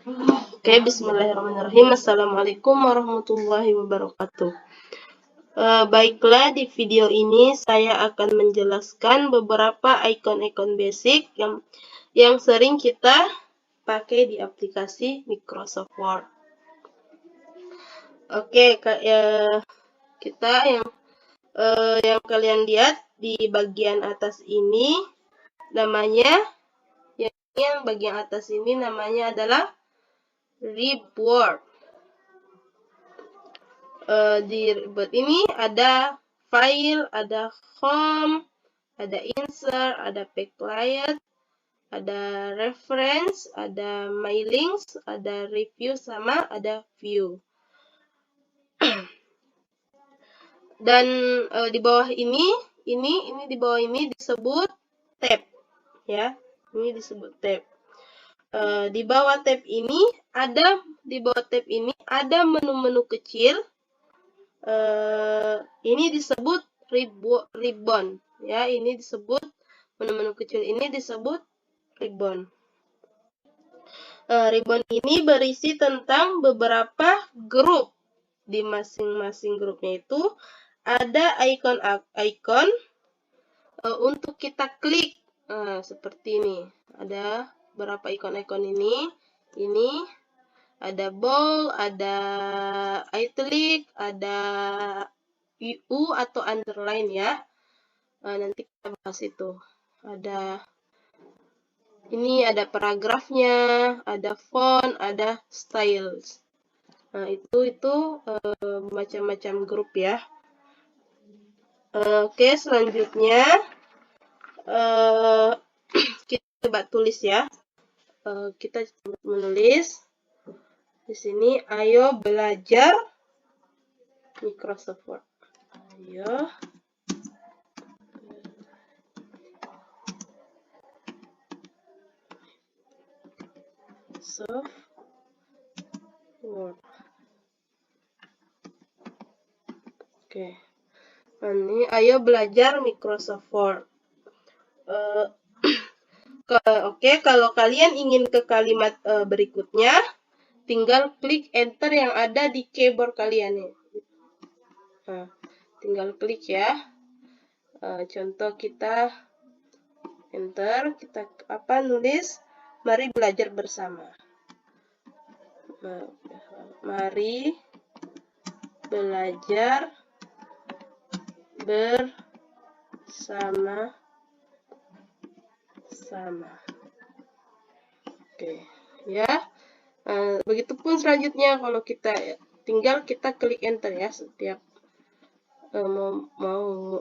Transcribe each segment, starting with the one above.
Oke, bismillahirrahmanirrahim. Assalamualaikum warahmatullahi wabarakatuh. Baiklah, di video ini saya akan menjelaskan beberapa ikon-ikon basic yang sering kita pakai di aplikasi Microsoft Word. Oke, kita yang kalian lihat di bagian atas ini namanya, yang bagian atas ini namanya adalah Ripword. Di Ripword ini ada file, ada home, ada insert, ada backlight, ada reference, ada my links, ada review, sama ada view. Dan di bawah ini di bawah ini disebut tab, ya. Ini disebut tab. Di bawah tab ini ada menu-menu kecil. Ini disebut ribbon, ya. Ini disebut menu-menu kecil ini disebut ribbon. Ribbon ini berisi tentang beberapa grup. Di masing-masing grupnya itu ada ikon-ikon untuk kita klik. Seperti ini. Ada berapa ikon-ikon ini. Ini ada bold, ada italic, ada U atau underline, ya. Nanti kita bahas itu. Ini ada paragrafnya, ada font, ada styles. Nah, itu macam-macam grup, ya. Oke, selanjutnya kita coba tulis, ya. Kita coba menulis di sini. Ayo belajar Microsoft Word. Ayo Microsoft Word. Oke. Ini ayo belajar Microsoft Word. Oke, kalau kalian ingin ke kalimat berikutnya, tinggal klik enter yang ada di keyboard kalian nih. Nah, tinggal klik, ya. Contoh kita enter, kita nulis mari belajar bersama. Mari belajar bersama. Oke, ya. Begitupun selanjutnya, kalau kita tinggal kita klik enter, ya, setiap mau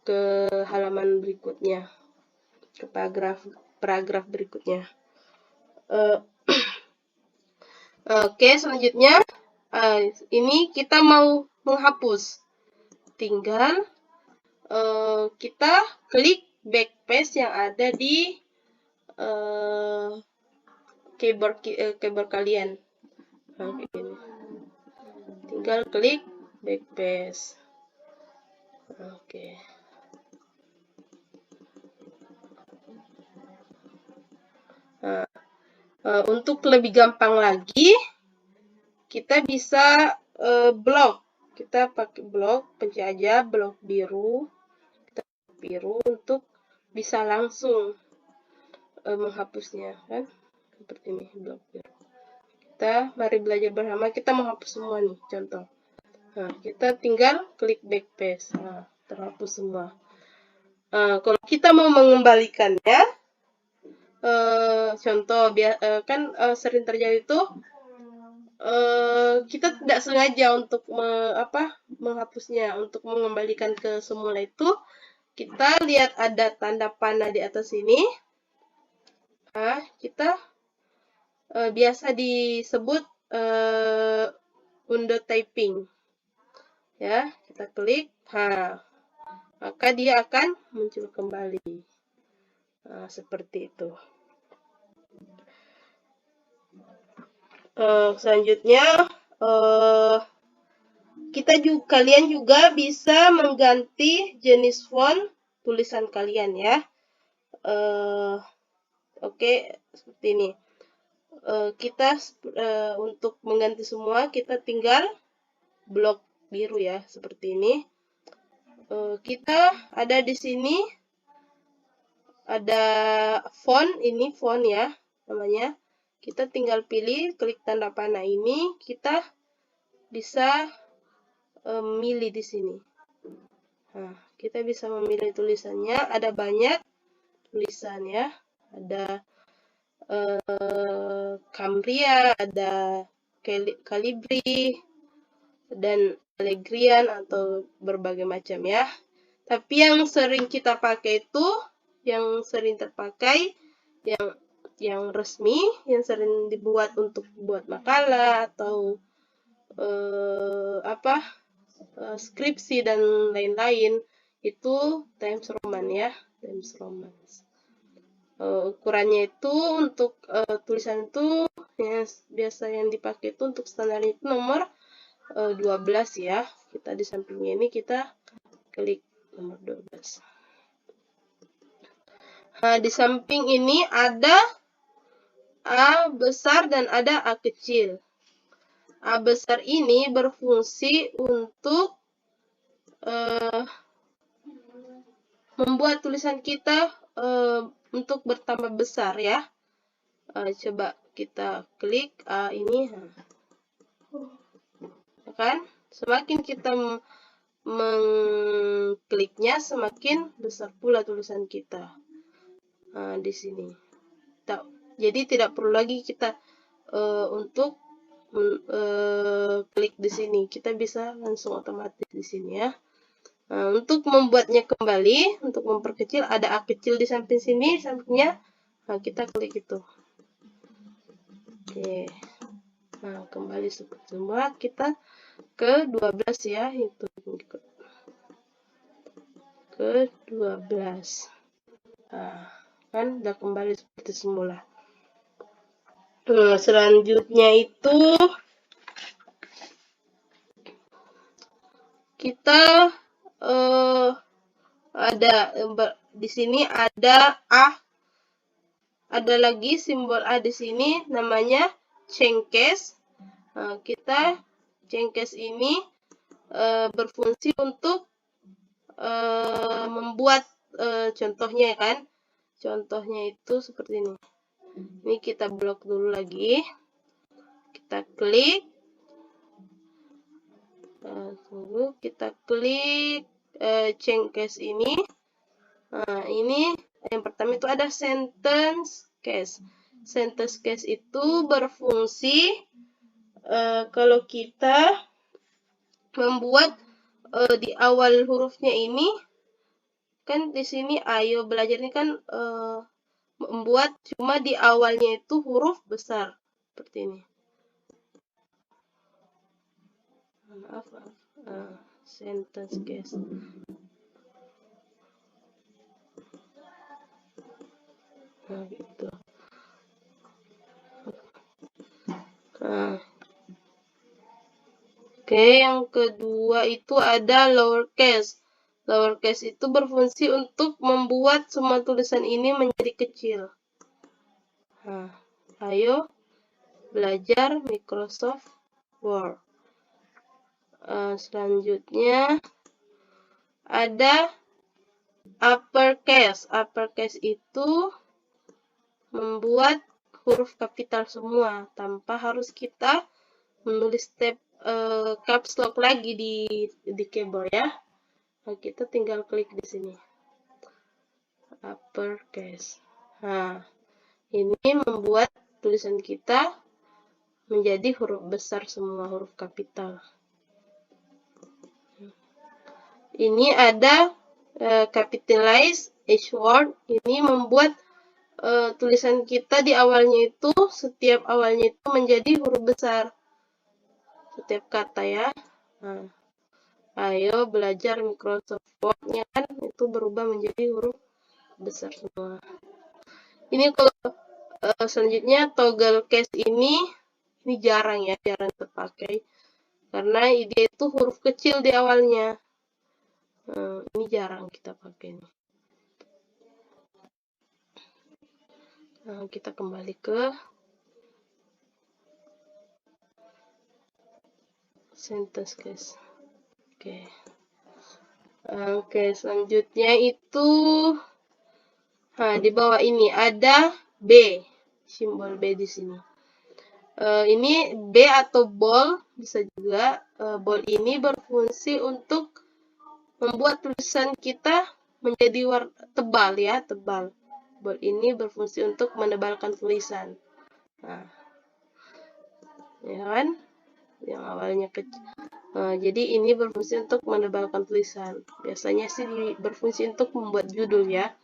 ke halaman berikutnya, ke paragraf berikutnya. Oke, selanjutnya ini kita mau menghapus. Tinggal kita klik backspace yang ada di keyboard kalian. Ini. Tinggal klik backspace. Oke. Nah, untuk lebih gampang lagi, kita bisa blok. Kita pakai blok, pencet aja blok biru. Kita biru untuk bisa langsung menghapusnya, kan? Seperti ini, blok biru. Mari belajar bersama, kita menghapus semua nih, contoh. Nah, kita tinggal klik backspace. Nah, terhapus semua. Kalau kita mau mengembalikannya, contoh kan sering terjadi itu kita tidak sengaja untuk menghapusnya, untuk mengembalikan ke semula itu. Kita lihat ada tanda panah di atas sini. Nah, kita biasa disebut window typing, ya. Kita klik, maka dia akan muncul kembali. Nah, seperti itu. Selanjutnya kalian juga bisa mengganti jenis font tulisan kalian, ya. Oke, seperti ini. kita untuk mengganti semua, kita tinggal blok biru ya, seperti ini. Kita ada di sini, ada font, ini font ya namanya. Kita tinggal pilih, klik tanda panah ini, kita bisa milih di sini. Nah, kita bisa memilih tulisannya, ada banyak tulisan ya. Ada Cambria, ada Calibri, dan Allegrian atau berbagai macam ya. Tapi yang sering kita pakai itu, yang sering terpakai, yang resmi, yang sering dibuat untuk buat makalah atau skripsi dan lain-lain, itu Times Roman ya, Times Roman. Ukurannya itu untuk tulisan itu ya, biasa yang dipakai itu untuk standar itu nomor 12 ya. Kita di sampingnya ini kita klik nomor 12. Nah, di samping ini ada A besar dan ada A kecil. A besar ini berfungsi untuk membuat tulisan kita untuk bertambah besar ya. Coba kita klik A ini. Kan? Semakin kita mengkliknya, semakin besar pula tulisan kita. Di sini. Jadi tidak perlu lagi kita untuk klik di sini. Kita bisa langsung otomatis di sini ya. Untuk membuatnya kembali, untuk memperkecil, ada A kecil di samping sini, sampingnya. Kita klik itu. Oke. Nah, kembali seperti semula, kita ke 12 ya, itu ke 12. Nah, kan udah kembali seperti semula. Selanjutnya itu kita ada di sini ada A, ada lagi simbol A di sini namanya cengkes. Kita cengkes ini berfungsi untuk membuat contohnya kan. Contohnya itu seperti ini. Ini kita blok dulu lagi. Kita klik. Tunggu, kita klik cengkes ini. Nah, ini yang pertama itu ada sentence case. Sentence case itu berfungsi kalau kita membuat di awal hurufnya ini, kan di sini ayo belajar ini kan membuat cuma di awalnya itu huruf besar seperti ini. Maaf. Sentence case. Nah, gitu. Oke, yang kedua itu ada lowercase. Lowercase itu berfungsi untuk membuat semua tulisan ini menjadi kecil. Nah, ayo belajar Microsoft Word. Selanjutnya ada uppercase. Uppercase itu membuat huruf kapital semua tanpa harus kita menulis tab caps lock lagi di keyboard ya. Nah, kita tinggal klik di sini. Uppercase. Nah, ini membuat tulisan kita menjadi huruf besar semua, huruf kapital. Ini ada capitalize each word. Ini membuat tulisan kita di awalnya itu, setiap awalnya itu menjadi huruf besar. Setiap kata ya. Nah, ayo belajar Microsoft Word-nya kan itu berubah menjadi huruf besar semua. Ini kalau selanjutnya toggle case ini jarang ya, jarang terpakai karena dia itu huruf kecil di awalnya. Ini jarang kita pakai. Nah, kita kembali ke sentence guys. Oke, selanjutnya itu di bawah ini ada B, simbol B di sini. Ini B atau bold bisa juga. Bold ini berfungsi untuk membuat tulisan kita menjadi tebal ya, tebal. Bold ini berfungsi untuk menebalkan tulisan. Nah, ya kan? Yang awalnya kecil. Jadi ini berfungsi untuk menebalkan tulisan. Biasanya sih berfungsi untuk membuat judul ya.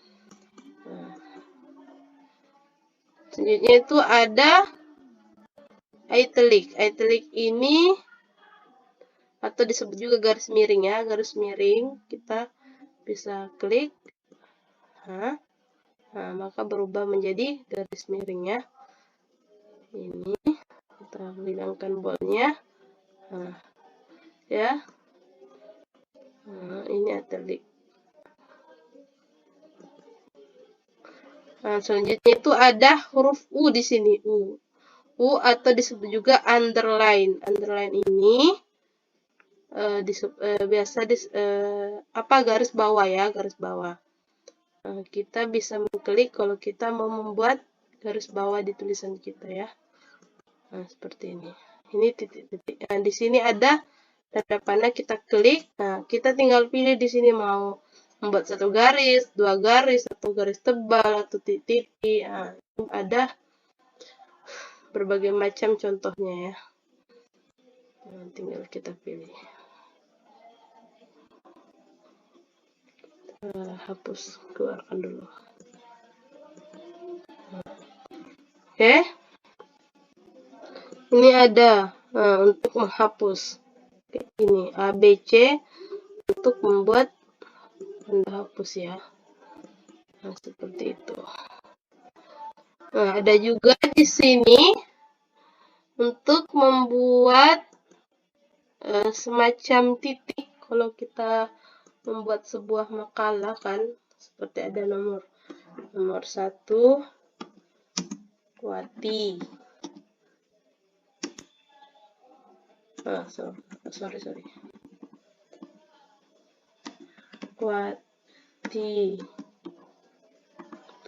Selanjutnya itu ada italic. Italic ini atau disebut juga garis miring ya, garis miring. Kita bisa klik, maka berubah menjadi garis miring ya. Ini kita hilangkan boldnya, ya. Ini italic. Selanjutnya itu ada huruf U di sini, U atau disebut juga underline. Underline ini biasa garis bawah ya, garis bawah. Kita bisa mengklik kalau kita mau membuat garis bawah di tulisan kita ya. Seperti ini. Ini titik-titik. Di sini ada tanda panah, kita klik. Kita tinggal pilih di sini mau membuat satu garis, dua garis, atau garis tebal, atau titik. Ada berbagai macam contohnya ya. Tinggal kita pilih. Hapus, keluarkan dulu. Oke. Ini ada untuk menghapus. Ini ABC untuk membuat tanda hapus ya. Seperti itu. Ada juga di sini untuk membuat semacam titik. Kalau kita membuat sebuah makalah kan, seperti ada nomor 1 Wati. Sorry. Wati.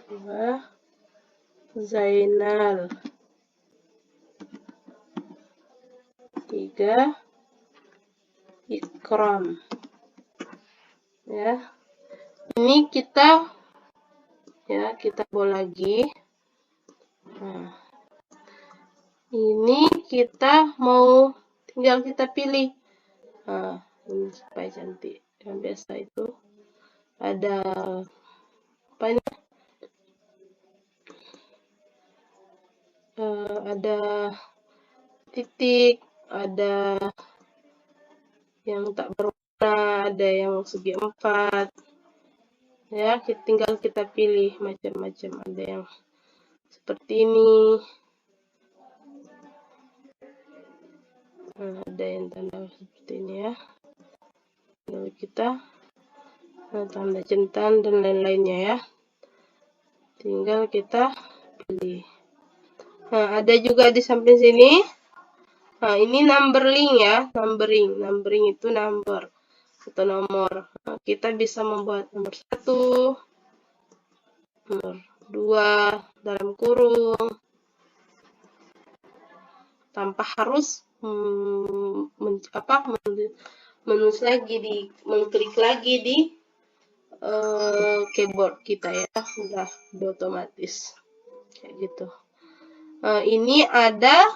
2 Zainal. 3 Ikram. Ya. Ini kita bawa lagi. Ini kita mau tinggal kita pilih. Ini supaya cantik. Yang biasa itu ada apa ini? Ada titik, ada yang tak berwarna, ada yang segi 4. Ya, tinggal kita pilih macam-macam. Ada yang seperti ini. Ada yang tanda seperti ini ya. Lalu kita tanda centang dan lain-lainnya ya. Tinggal kita pilih. Ada juga di samping sini. Ini numbering ya, numbering itu number atau nomor. Kita bisa membuat nomor 1, nomor 2 dalam kurung, tanpa harus mengklik lagi di keyboard kita ya, udah otomatis kayak gitu. Ini ada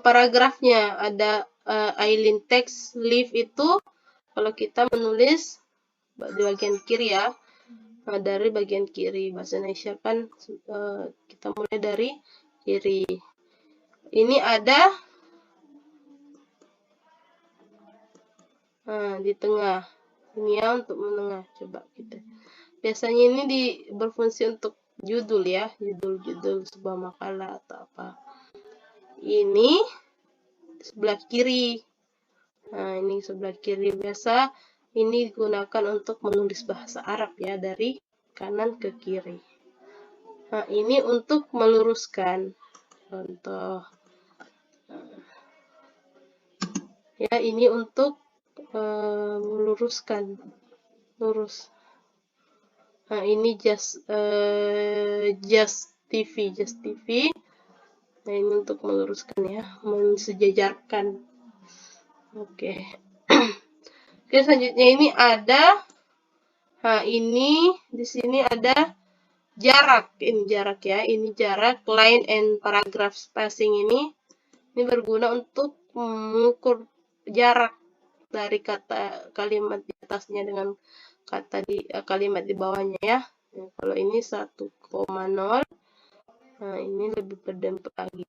paragrafnya, ada Eileen text leaf itu kalau kita menulis di bagian kiri ya, dari bagian kiri. Bahasa Indonesia kan kita mulai dari kiri. Ini ada di tengah. Ini ya untuk menengah. Coba kita. Biasanya ini berfungsi untuk judul ya, judul sebuah makalah atau apa. Ini sebelah kiri. Ini sebelah kiri. Biasa ini digunakan untuk menulis bahasa Arab ya, dari kanan ke kiri. Ini untuk meluruskan. Contoh. Ya, ini untuk meluruskan, lurus. Nah, ini just TV. Nah, ini untuk meluruskan ya, mensejajarkan. Oke. Oke, selanjutnya ini ada, nah ini di sini ada jarak. Ini jarak ya, ini jarak. Line and paragraph spacing ini berguna untuk mengukur jarak dari kata kalimat di atasnya dengan kata di kalimat di bawahnya ya. Nah, kalau ini 1,0, nah ini lebih berdampak lagi.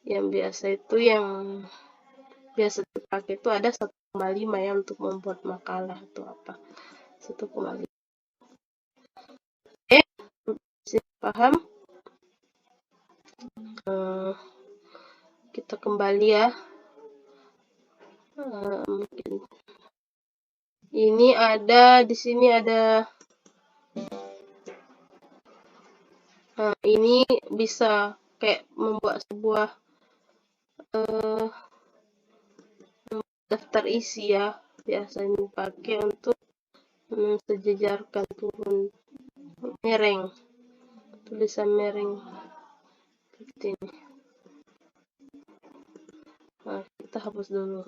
Yang biasa itu biasa dipakai itu ada 1,5 ya untuk membuat makalah atau apa. 1,5. Oke, bisa paham? Kita kembali ya. Mungkin ini ada di sini ada. Nah, ini bisa kayak membuat sebuah daftar isi ya, biasanya dipakai untuk mensejajarkan turun mereng, tulisan mereng seperti ini. Nah, kita hapus dulu.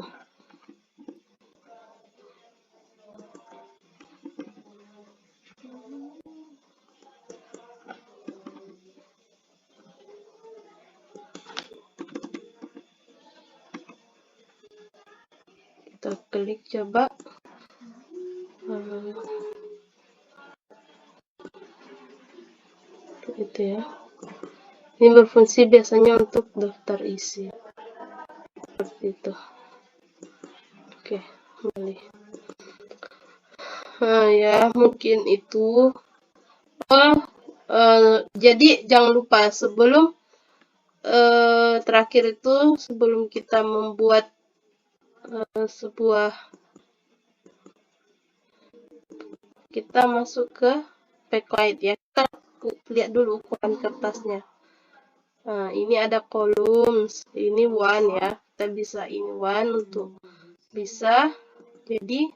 Kita klik coba. Gitu ya. Ini berfungsi biasanya untuk daftar isi. Seperti itu. Oke, kembali. Nah, ya, mungkin itu. Jadi jangan lupa sebelum terakhir itu sebelum kita membuat kita masuk ke backlight ya, kita lihat dulu ukuran kertasnya. Nah, ini ada columns, ini one ya, kita bisa ini one untuk bisa jadi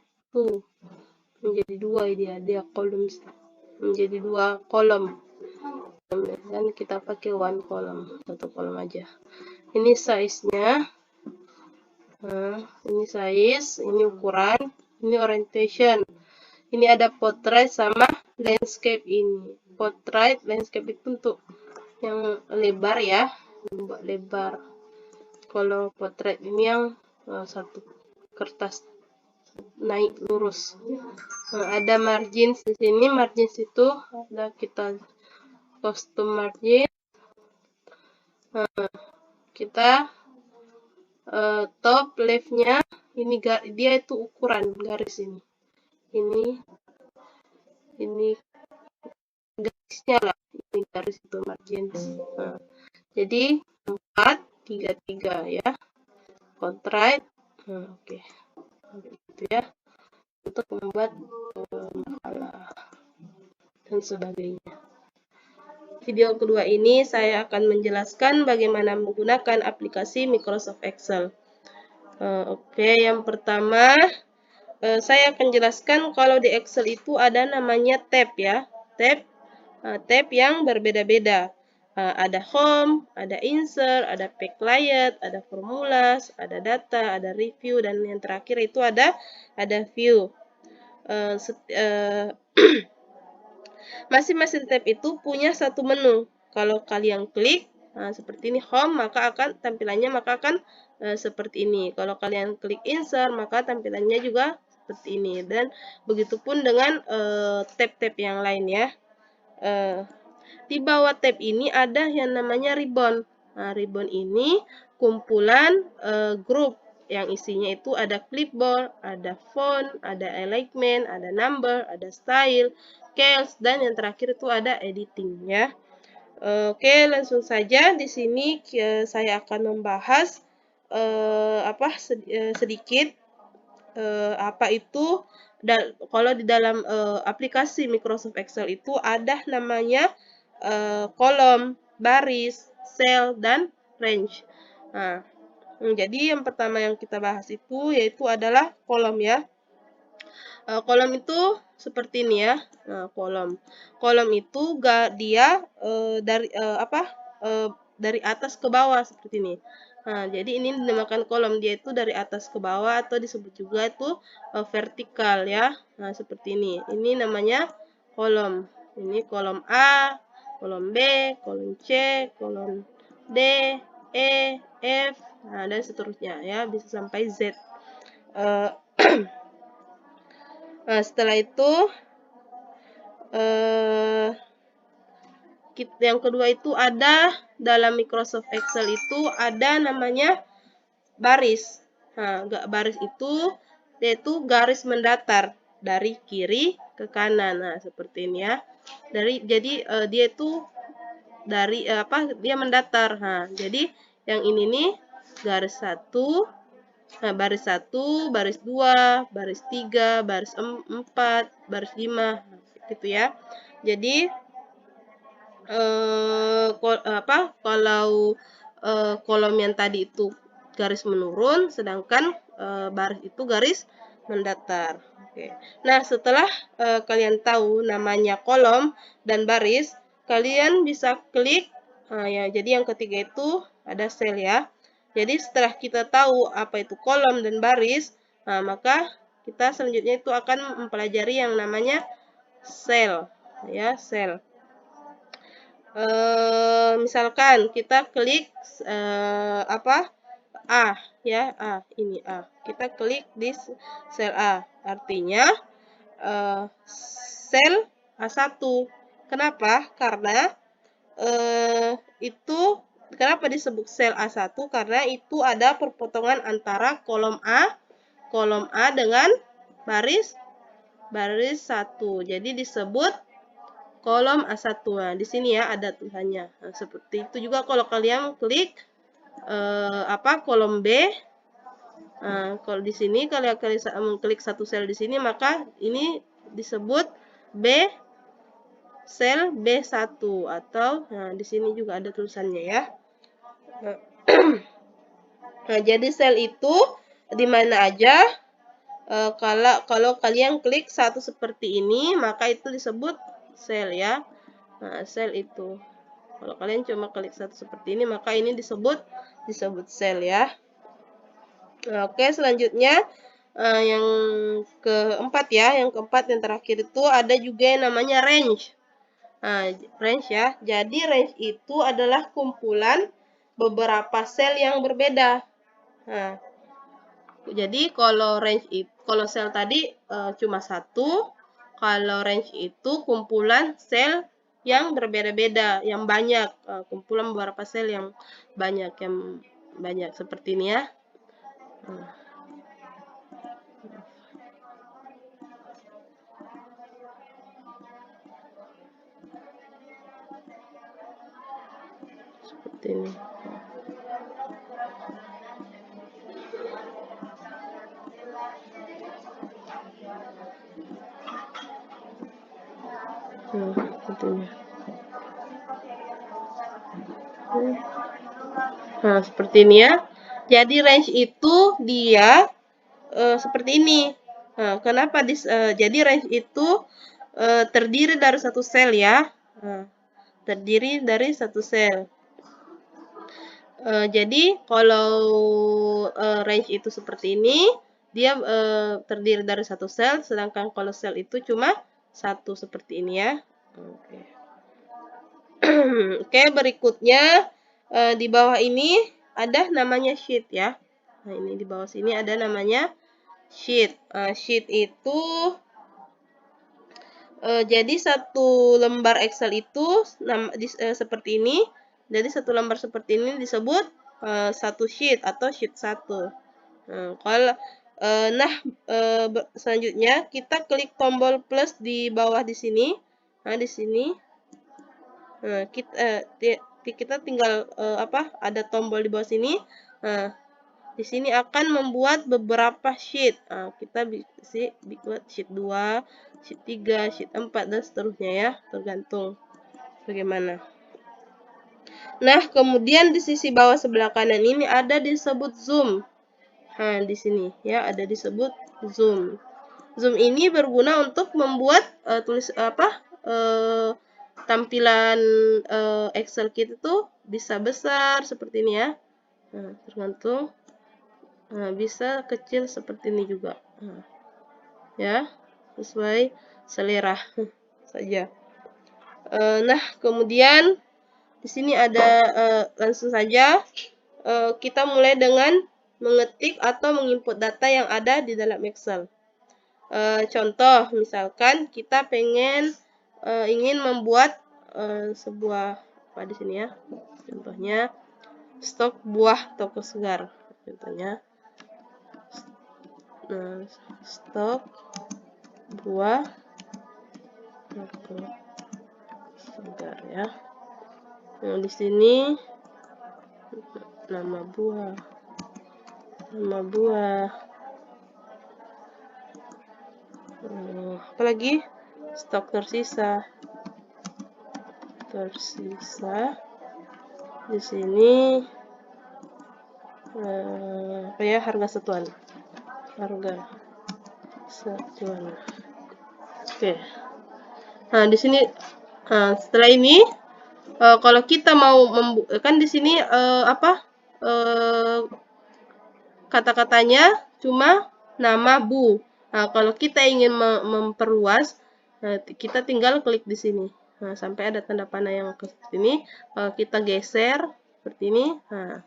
menjadi dua dia columns, menjadi 2 kolom. Dan kita pakai one kolom, 1 kolom aja. Ini size-nya. Nah, ini size, ini ukuran, ini orientation. Ini ada portrait sama landscape ini. Portrait, landscape itu untuk yang lebar ya, buat lebar. Kalau portrait ini yang satu kertas naik lurus. Nah, ada margins di sini. Margins itu ada kita custom margin. Nah, kita top left-nya ini dia itu ukuran garis ini. Ini garisnya lah, ini garis itu margins. Nah, jadi 4, 3, 3 ya. Portrait. Oke. Gitu ya. Untuk membuat makalah dan sebagainya. Video kedua ini saya akan menjelaskan bagaimana menggunakan aplikasi Microsoft Excel. Oke, yang pertama saya akan jelaskan kalau di Excel itu ada namanya tab ya. Tab yang berbeda-beda. Ada home, ada insert, ada backlight, ada formulas, ada data, ada review, dan yang terakhir itu ada view. Masing-masing tab itu punya satu menu. Kalau kalian klik seperti ini home, maka akan tampilannya seperti ini. Kalau kalian klik insert, maka tampilannya juga seperti ini. Dan begitupun dengan tab-tab yang lain ya. Di bawah tab ini ada yang namanya ribbon. Nah, ribbon ini kumpulan grup yang isinya itu ada clipboard, ada font, ada alignment, ada number, ada style, scales, dan yang terakhir itu ada editing ya. Oke, langsung saja di sini saya akan membahas sedikit apa itu kalau di dalam aplikasi Microsoft Excel itu ada namanya kolom, baris, cell, dan range. Nah, Jadi yang pertama yang kita bahas itu yaitu adalah kolom ya. Kolom itu seperti ini ya. Nah, kolom itu dia dari atas ke bawah seperti ini. Nah, jadi ini dinamakan kolom, dia itu dari atas ke bawah atau disebut juga itu vertikal ya. Nah, seperti ini. Ini namanya kolom. Ini kolom A, kolom B, kolom C, kolom D, E, F, nah, dan seterusnya ya, bisa sampai Z. Uh, Nah, setelah itu yang kedua itu ada dalam Microsoft Excel itu ada namanya baris. Nah, baris itu yaitu garis mendatar dari kiri ke kanan. Nah, seperti ini ya. Jadi dia itu dia mendatar. Nah, jadi yang ini nih garis 1. Nah, baris 1, baris 2, baris 3, baris 4, baris 5, gitu ya. Jadi kalau kolom yang tadi itu garis menurun, sedangkan baris itu garis mendatar. Oke. Nah, setelah kalian tahu namanya kolom dan baris, kalian bisa klik. Nah, ya, jadi yang ketiga itu ada sel ya. Jadi setelah kita tahu apa itu kolom dan baris, nah, maka kita selanjutnya itu akan mempelajari yang namanya sel, ya, sel. Misalkan kita klik A ya, ini A. Kita klik di sel A. Artinya sel A1. Kenapa? Karena kenapa disebut sel A1? Karena itu ada perpotongan antara kolom A dengan baris 1. Jadi disebut kolom A1. Nah, di sini ya ada tulisannya. Nah, seperti itu juga kalau kalian klik kolom B. Nah, kalau di sini kalian klik satu sel di sini, maka ini disebut sel B1 atau nah di sini juga ada tulisannya ya. Nah, jadi sel itu di mana aja kalau kalian klik satu seperti ini, maka itu disebut sel ya. Nah, sel itu. Kalau kalian cuma klik satu seperti ini, maka ini disebut sel ya. Nah, oke, selanjutnya yang keempat ya. Yang keempat yang terakhir itu ada juga yang namanya range. Nah, range ya. Jadi range itu adalah kumpulan beberapa sel yang berbeda. Nah, jadi kalau sel tadi cuma satu, kalau range itu kumpulan sel yang berbeda-beda, yang banyak, kumpulan beberapa sel yang banyak seperti ini ya. Seperti ini. Seperti ini. Nah, seperti ini ya. Jadi range itu dia seperti ini. Nah, kenapa jadi range itu terdiri dari satu sel ya. Terdiri dari satu sel. Jadi kalau range itu seperti ini, dia terdiri dari satu sel, sedangkan kalau sel itu cuma satu seperti ini ya. Oke. Oke, berikutnya di bawah ini ada namanya sheet ya. Nah, ini di bawah sini ada namanya sheet. Sheet itu jadi satu lembar Excel itu seperti ini. Jadi satu lembar seperti ini disebut satu sheet atau sheet 1. Selanjutnya kita klik tombol plus di bawah di sini. Nah, di sini kita tinggal ada tombol di bawah sini. Nah, di sini akan membuat beberapa sheet. Nah, kita bisa buat sheet 2, sheet 3, sheet 4 dan seterusnya ya, tergantung bagaimana. Nah, kemudian di sisi bawah sebelah kanan ini ada disebut zoom. Nah, di sini ya ada disebut zoom. Zoom ini berguna untuk membuat tampilan Excel kita tuh bisa besar seperti ini ya. Nah, tergantung. Nah, bisa kecil seperti ini juga. Nah, ya, sesuai selera saja. Nah, kemudian di sini ada langsung saja kita mulai dengan mengetik atau menginput data yang ada di dalam Excel. Contoh, misalkan kita ingin membuat sebuah apa di sini ya? Contohnya stok buah toko segar. Contohnya stok buah toko segar ya. Nah, di sini nama buah. Apalagi stok tersisa. Di sini apa ya, harga satuan. Oke. Nah, di sini setelah ini kalau kita mau kan di sini kata-katanya cuma nama Bu. Nah, kalau kita ingin memperluas, kita tinggal klik di sini. Nah, sampai ada tanda panah yang ke sini. Kalau kita geser seperti ini, nah,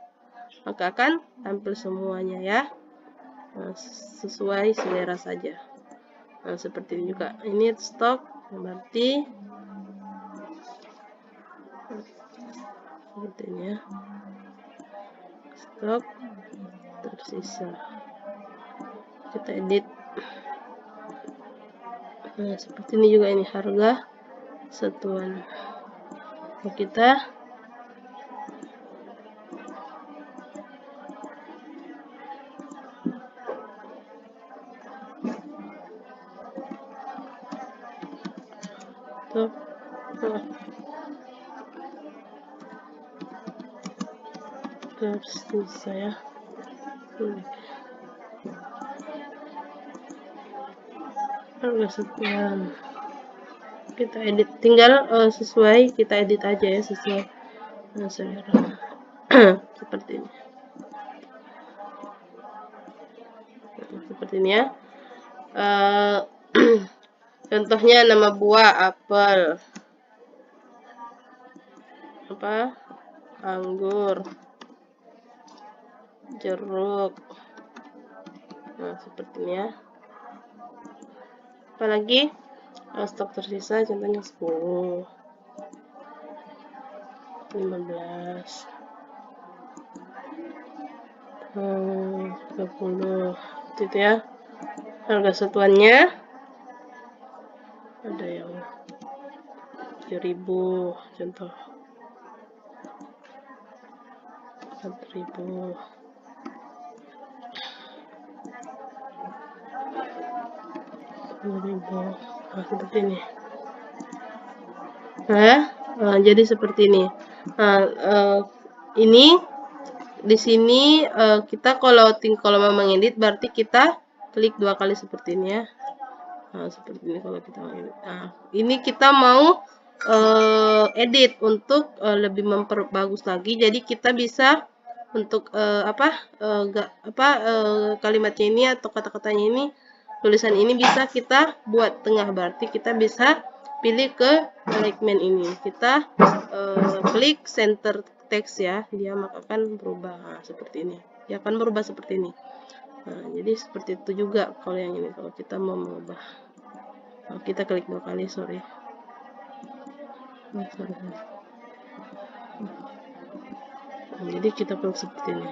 maka akan tampil semuanya ya. Nah, sesuai selera saja. Nah, seperti ini juga. Ini stok, berarti seperti ini ya. Stok tersisa. Kita edit. Nah, seperti ini juga, ini harga satuan. Nah, kita tersisa ya. Harga satuan. Kita edit, tinggal sesuai, kita edit aja ya sesuai selera. Seperti ini. Seperti ini ya. Contohnya nama buah apel, anggur, jeruk. Nah, seperti ini ya. Apalagi stok tersisa, contohnya 10, 15, 30, gitu ya. Harga satuannya ada yang 7.000, contoh 4.000. Nah, seperti ini. Jadi seperti ini. Ini di sini kita kalau mau mengedit berarti kita klik 2 kali seperti ini ya. Nah, seperti ini kalau kita mau edit. Nah, ini kita mau edit untuk lebih memperbagus lagi. Jadi kita bisa untuk kalimatnya ini atau kata-katanya ini, tulisan ini bisa kita buat tengah, berarti kita bisa pilih ke alignment ini. Kita klik center text ya, dia maka akan berubah. Nah, seperti ini. Dia akan berubah seperti ini. Nah, jadi seperti itu juga kalau yang ini, kalau kita mau mengubah. Nah, kita klik 2 kali, sorry. Nah, jadi kita klik seperti ini.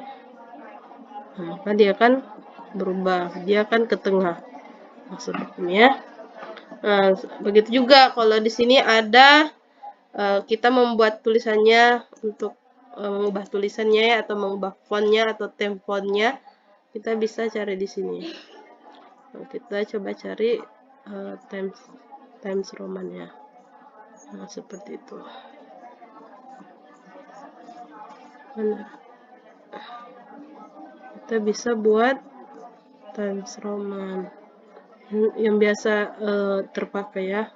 Nah, maka dia akan berubah, dia akan ke tengah. Nah, seperti ini ya. Nah, begitu juga kalau di sini ada kita membuat tulisannya untuk mengubah tulisannya ya, atau mengubah fontnya atau theme fontnya, kita bisa cari di sini. Nah, kita coba cari Times Roman ya. Nah, seperti itu. Kita bisa buat Times Roman yang biasa terpakai ya.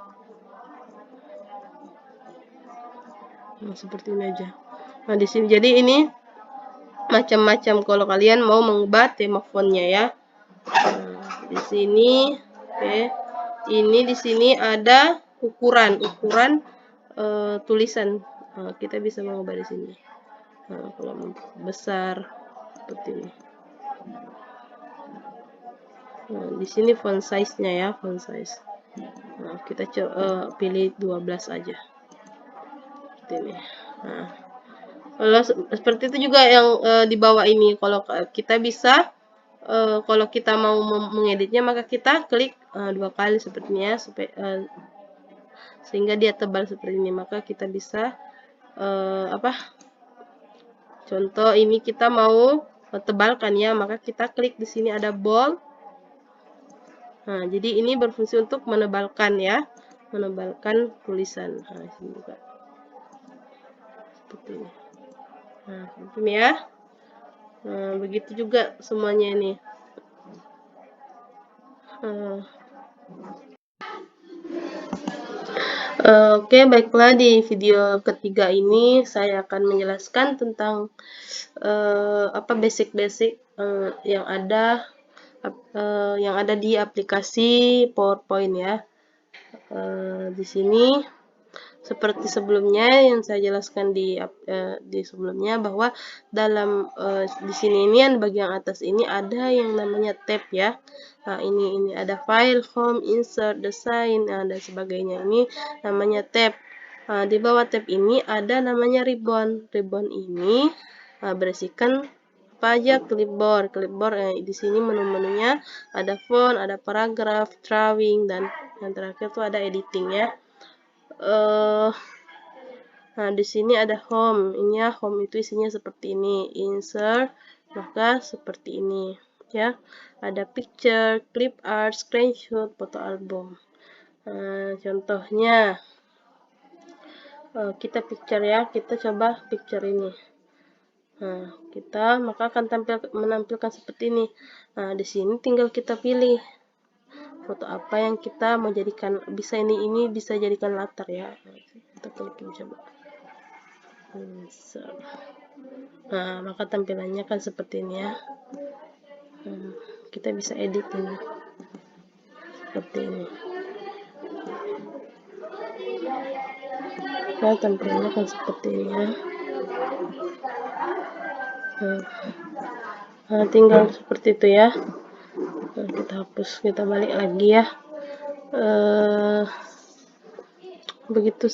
Nah, seperti ini aja. Nah, di sini jadi ini macam-macam kalau kalian mau mengubah tema fontnya ya. Nah, di sini oke. Ini di sini ada ukuran tulisan. Nah, kita bisa mengubah di sini. Nah, kalau besar seperti ini. Nah, di sini font size-nya ya, font size. Nah, kita pilih 12 aja. Seperti ini. Nah, kalau seperti itu juga yang di bawah ini. Kalau kita bisa kalau kita mau mengeditnya maka kita klik 2 kali seperti ini ya, supaya sehingga dia tebal seperti ini. Maka kita bisa contoh ini kita mau tebalkan ya, maka kita klik di sini ada bold. Nah, jadi ini berfungsi untuk menebalkan ya, menebalkan tulisan. Nah, sini juga seperti ini. Nah, seperti ini ya. Nah, begitu juga semuanya ini. Oke, baiklah, di video ketiga ini saya akan menjelaskan tentang basic-basic yang ada di aplikasi PowerPoint ya. Di sini seperti sebelumnya yang saya jelaskan di sebelumnya, bahwa dalam di sini ini yang bagian atas ini ada yang namanya tab ya. Nah, ini ada file, home, insert, design, dan sebagainya. Ini namanya tab. Nah, di bawah tab ini ada namanya ribbon. Ribbon ini berisikan apa aja? Clipboard. Di sini menu-menunya ada font, ada paragraf, drawing, dan yang terakhir tuh ada editing ya. Nah, di sini ada home. Ini ya, home itu isinya seperti ini. Insert, maka seperti ini ya. Ada picture, clip art, screenshot, foto album. Contohnya kita picture ya. Kita coba picture ini. Nah, maka akan menampilkan seperti ini. Nah, di sini tinggal kita pilih foto apa yang kita mau jadikan. Bisa ini bisa jadikan latar ya. Kita klik coba. Nah, maka tampilannya kan seperti ini ya. Kita bisa edit ini seperti ini. Nah, tampilannya kan seperti ini ya. Nah, tinggal seperti itu ya. Nah, kita hapus, kita balik lagi ya. Begitu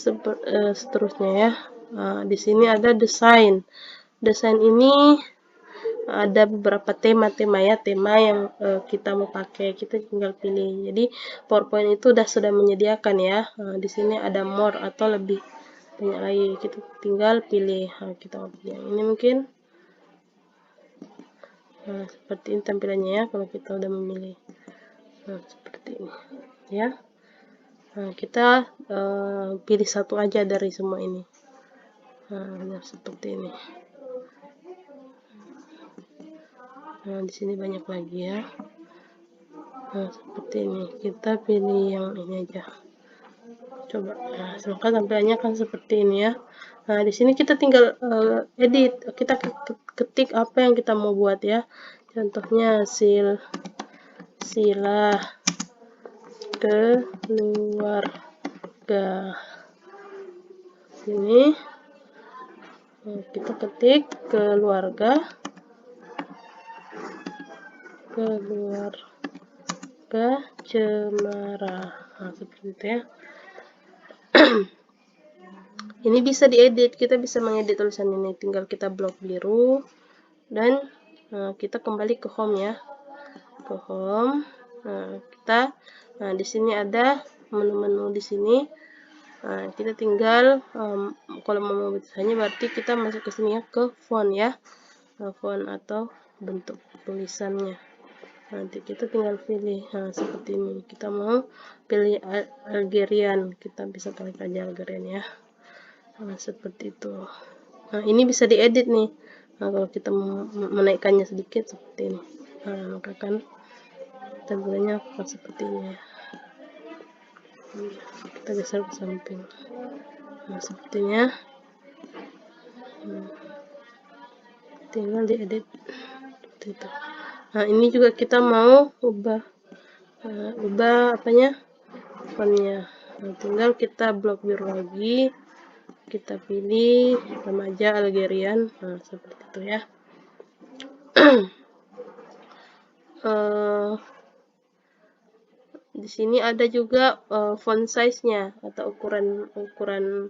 seterusnya ya. Nah, di sini ada desain. Desain ini ada beberapa tema ya, tema yang kita mau pakai, kita tinggal pilih. Jadi PowerPoint itu sudah menyediakan ya. Nah, di sini ada more atau lebih banyak lagi, kita tinggal pilih. Nah, kita pilih yang ini mungkin. Nah, seperti ini tampilannya ya kalau kita udah memilih. Nah, seperti ini ya. Nah, kita pilih satu aja dari semua ini. Nah, seperti ini. Nah, di sini banyak lagi ya. Nah, seperti ini. Kita pilih yang ini aja. Coba. Nah, maka tampilannya kan seperti ini ya. Nah, di sini kita tinggal edit. Kita ketik apa yang kita mau buat ya. Contohnya sila keluarga. Ini kita ketik keluarga Cemara. Nah, seperti itu ya. Ini bisa diedit, kita bisa mengedit tulisan ini. Tinggal kita blok biru dan kita kembali ke home ya. Ke home. Nah, di sini ada menu-menu di sini. Nah, kita tinggal kalau mau tulisannya berarti kita masuk ke sini ya, ke font ya. Font atau bentuk tulisannya. Nanti kita tinggal pilih. Nah, seperti ini. Kita mau pilih Algerian, kita bisa klik aja Algerian ya. Nah, seperti itu. Nah, ini bisa diedit nih. Nah, kalau kita menaikkannya sedikit seperti ini, nah, maka kan tampilannya akan seperti ini ya. Kita geser ke samping, nah sepertinya. Tinggal diedit seperti itu. Nah, ini juga kita mau ubah apanya, fontnya. Nah, tinggal kita blok biru lagi, kita pilih remaja Algerian, nah seperti itu ya. Di sini ada juga font size-nya atau ukuran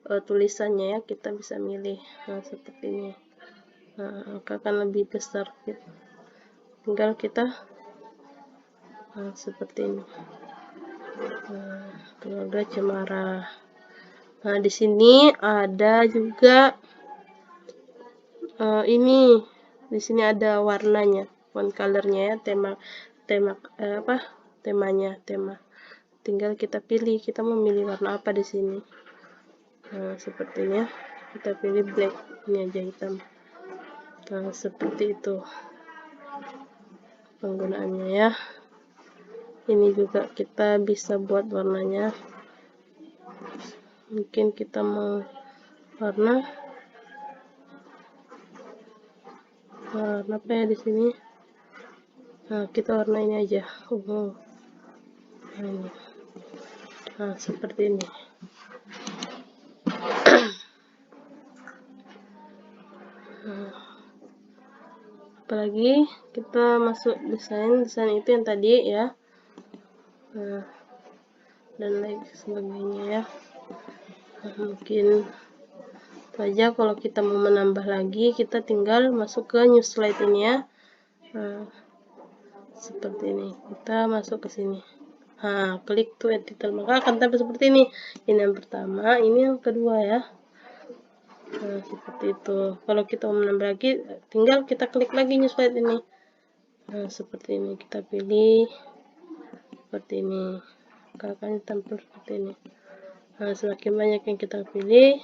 tulisannya ya, kita bisa milih. Nah, seperti ini. Nah, akan lebih besar gitu. Tinggal kita seperti ini. Keluarga Cemara. Nah, di sini ada juga ini. Di sini ada warnanya, font colornya ya, temanya. Tinggal kita pilih, kita memilih warna apa di sini. Nah, sepertinya kita pilih black, ini aja hitam. Nah, seperti itu penggunaannya ya. Ini juga kita bisa buat warnanya. Mungkin kita mau warna apa ya di sini. Nah, kita warna ini aja. Nah, ini. Nah, seperti ini. Apalagi kita masuk desain itu yang tadi ya. Nah, dan lain sebagainya ya. Nah, mungkin saja kalau kita mau menambah lagi, kita tinggal masuk ke new slide ini ya. Nah, seperti ini, kita masuk ke sini. Nah, klik to edit detail, maka akan tampil seperti ini. Ini yang pertama, ini yang kedua ya. Nah, seperti itu. Kalau kita mau menambah lagi, tinggal kita klik lagi new slide ini. Nah, seperti ini, kita pilih seperti ini, maka akan tampil seperti ini. Nah, semakin banyak yang kita pilih,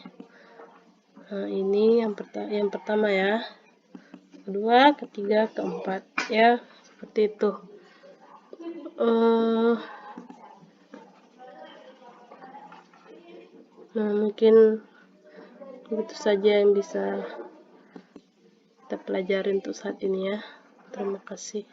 nah ini yang pertama ya, kedua, ketiga, keempat ya, seperti itu. Nah, mungkin itu saja yang bisa kita pelajari untuk saat ini ya. Terima kasih.